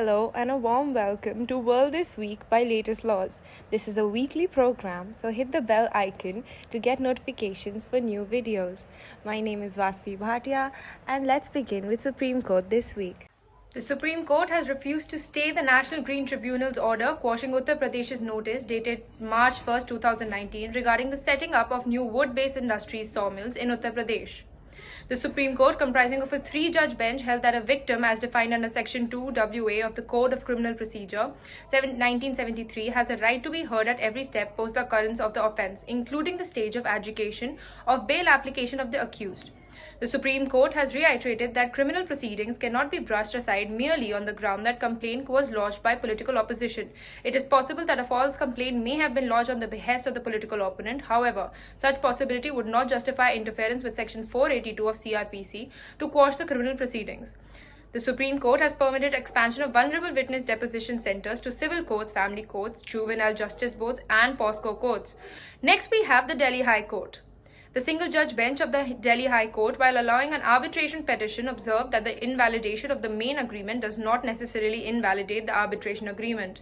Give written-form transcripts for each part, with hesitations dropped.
Hello and a warm welcome to World This Week by Latest Laws. This is a weekly program, so hit the bell icon to get notifications for new videos. My name is Vasvi Bhatia and let's begin with Supreme Court this week. The Supreme Court has refused to stay the National Green Tribunal's order quashing Uttar Pradesh's notice dated March 1, 2019 regarding the setting up of new wood-based industries sawmills in Uttar Pradesh. The Supreme Court, comprising of a three-judge bench, held that a victim, as defined under Section 2WA of the Code of Criminal Procedure, 1973, has a right to be heard at every step post the occurrence of the offence, including the stage of adjudication of bail application of the accused. The Supreme Court has reiterated that criminal proceedings cannot be brushed aside merely on the ground that complaint was lodged by political opposition. It is possible that a false complaint may have been lodged on the behest of the political opponent. However, such possibility would not justify interference with Section 482 of CRPC to quash the criminal proceedings. The Supreme Court has permitted expansion of vulnerable witness deposition centers to civil courts, family courts, juvenile justice boards, and POSCO courts. Next, we have the Delhi High Court. The single-judge bench of the Delhi High Court, while allowing an arbitration petition, observed that the invalidation of the main agreement does not necessarily invalidate the arbitration agreement.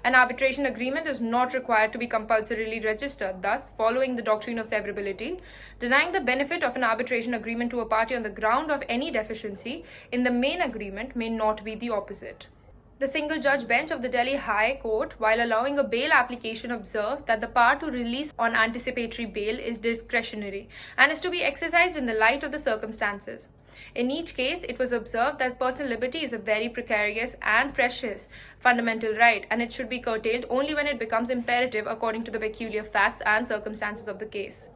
An arbitration agreement is not required to be compulsorily registered, thus, following the doctrine of severability, denying the benefit of an arbitration agreement to a party on the ground of any deficiency in the main agreement may not be the opposite. The single-judge bench of the Delhi High Court, while allowing a bail application, observed that the power to release on anticipatory bail is discretionary and is to be exercised in the light of the circumstances. In each case, it was observed that personal liberty is a very precarious and precious fundamental right, and it should be curtailed only when it becomes imperative according to the peculiar facts and circumstances of the case.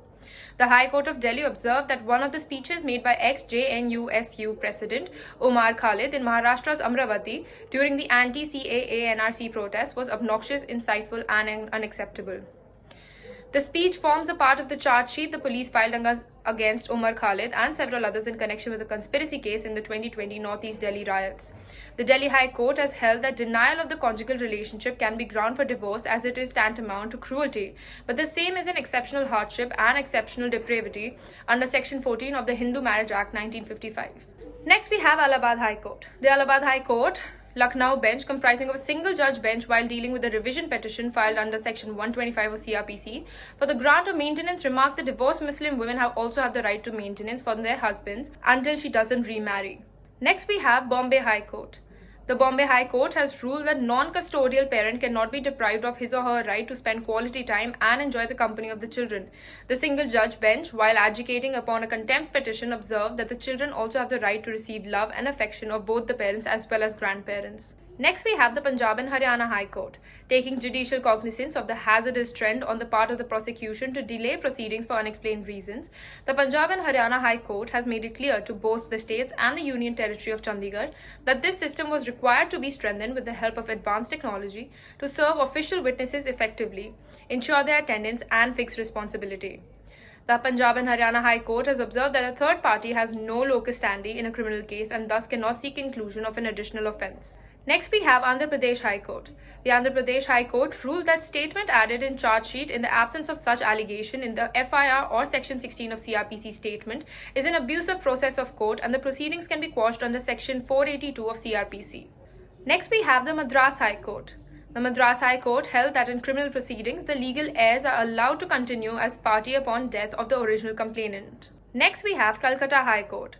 The High Court of Delhi observed that one of the speeches made by ex-JNUSU President Omar Khalid in Maharashtra's Amravati during the anti-CAA NRC protests was obnoxious, insightful, and unacceptable. The speech forms a part of the charge sheet the police filed against Omar Khalid and several others in connection with the conspiracy case in the 2020 Northeast Delhi riots. The Delhi High Court has held that denial of the conjugal relationship can be ground for divorce as it is tantamount to cruelty, but the same is an exceptional hardship and exceptional depravity under Section 14 of the Hindu Marriage Act 1955. Next, we have Allahabad High Court. The Allahabad High Court Lucknow bench, comprising of a single-judge bench, while dealing with a revision petition filed under Section 125 of CRPC for the grant of maintenance, remarked that divorced Muslim women also have the right to maintenance from their husbands until she doesn't remarry. Next, we have Bombay High Court. The Bombay High Court has ruled that non-custodial parent cannot be deprived of his or her right to spend quality time and enjoy the company of the children. The single-judge bench, while adjudicating upon a contempt petition, observed that the children also have the right to receive love and affection of both the parents as well as grandparents. Next, we have the Punjab and Haryana High Court, taking judicial cognizance of the hazardous trend on the part of the prosecution to delay proceedings for unexplained reasons. The Punjab and Haryana High Court has made it clear to both the states and the Union Territory of Chandigarh that this system was required to be strengthened with the help of advanced technology to serve official witnesses effectively, ensure their attendance, and fix responsibility. The Punjab and Haryana High Court has observed that a third party has no locus standi in a criminal case and thus cannot seek inclusion of an additional offence. Next, we have Andhra Pradesh High Court. The Andhra Pradesh High Court ruled that statement added in charge sheet in the absence of such allegation in the FIR or Section 16 of CRPC statement is an abusive process of court and the proceedings can be quashed under Section 482 of CRPC. Next, we have the Madras High Court. The Madras High Court held that in criminal proceedings, the legal heirs are allowed to continue as party upon death of the original complainant. Next, we have Calcutta High Court.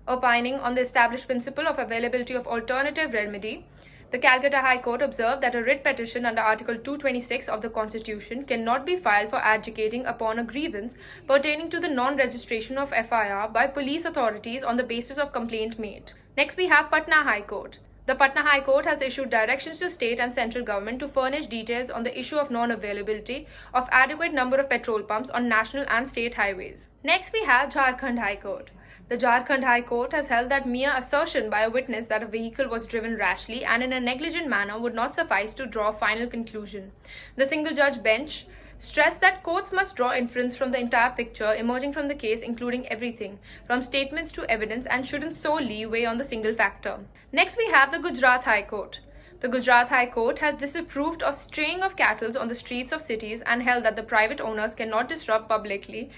Opining on the established principle of availability of alternative remedy, the Calcutta High Court observed that a writ petition under Article 226 of the Constitution cannot be filed for adjudicating upon a grievance pertaining to the non-registration of FIR by police authorities on the basis of complaint made. Next, we have Patna High Court. The Patna High Court has issued directions to state and central government to furnish details on the issue of non-availability of adequate number of petrol pumps on national and state highways. Next, we have Jharkhand High Court. The Jharkhand High Court has held that mere assertion by a witness that a vehicle was driven rashly and in a negligent manner would not suffice to draw a final conclusion. The single-judge bench stressed that courts must draw inference from the entire picture emerging from the case, including everything, from statements to evidence, and shouldn't solely weigh on the single factor. Next, we have the Gujarat High Court. The Gujarat High Court has disapproved of straying of cattle on the streets of cities and held that the private owners cannot disrupt publicly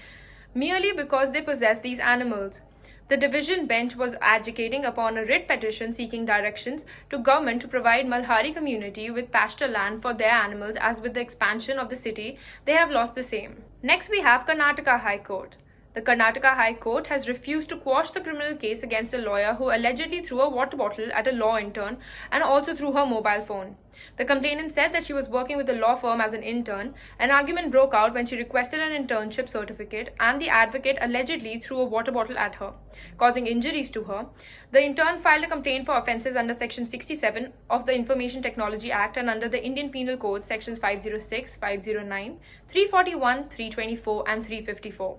merely because they possess these animals. The division bench was adjudicating upon a writ petition seeking directions to government to provide Malhari community with pasture land for their animals, as with the expansion of the city, they have lost the same. Next we have Karnataka High Court. The Karnataka High Court has refused to quash the criminal case against a lawyer who allegedly threw a water bottle at a law intern and also threw her mobile phone. The complainant said that she was working with a law firm as an intern. An argument broke out when she requested an internship certificate and the advocate allegedly threw a water bottle at her, causing injuries to her. The intern filed a complaint for offences under Section 67 of the Information Technology Act and under the Indian Penal Code Sections 506, 509, 341, 324 and 354.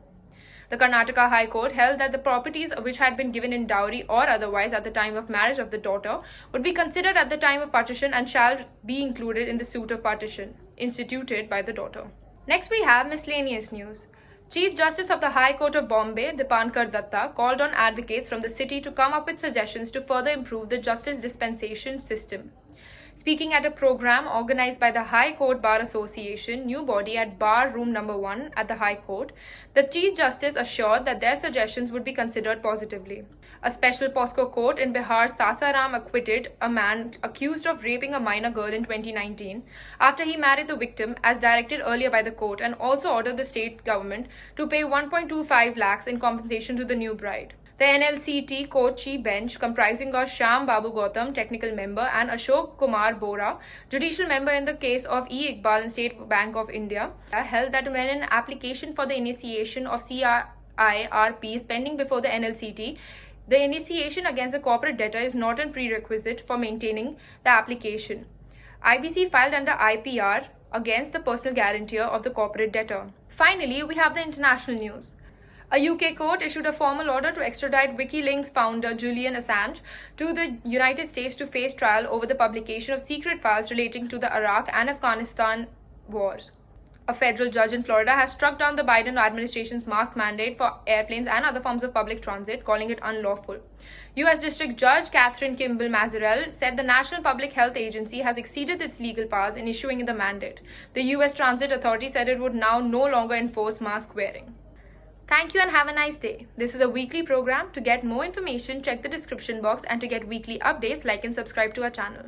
The Karnataka High Court held that the properties which had been given in dowry or otherwise at the time of marriage of the daughter would be considered at the time of partition and shall be included in the suit of partition instituted by the daughter. Next we have miscellaneous news. Chief Justice of the High Court of Bombay, Dipankar Datta, called on advocates from the city to come up with suggestions to further improve the justice dispensation system. Speaking at a program organized by the High Court Bar Association, new body at Bar Room Number 1 at the High Court, the Chief Justice assured that their suggestions would be considered positively. A special POSCO court in Bihar, Sasaram, acquitted a man accused of raping a minor girl in 2019 after he married the victim as directed earlier by the court, and also ordered the state government to pay 1.25 lakhs in compensation to the new bride. The NLCT Kochi bench, comprising of Shyam Babu Gautam, technical member, and Ashok Kumar Bora, judicial member in the case of E. Iqbal and State Bank of India, held that when an application for the initiation of CIRP is pending before the NLCT, the initiation against the corporate debtor is not a prerequisite for maintaining the application. IBC filed under IPR against the personal guarantor of the corporate debtor. Finally, we have the international news. A UK court issued a formal order to extradite WikiLeaks founder Julian Assange to the United States to face trial over the publication of secret files relating to the Iraq and Afghanistan wars. A federal judge in Florida has struck down the Biden administration's mask mandate for airplanes and other forms of public transit, calling it unlawful. U.S. District Judge Catherine Kimball Mazerell said the National Public Health Agency has exceeded its legal powers in issuing the mandate. The U.S. Transit Authority said it would now no longer enforce mask wearing. Thank you and have a nice day. This is a weekly program. To get more information, check the description box, and to get weekly updates, like and subscribe to our channel.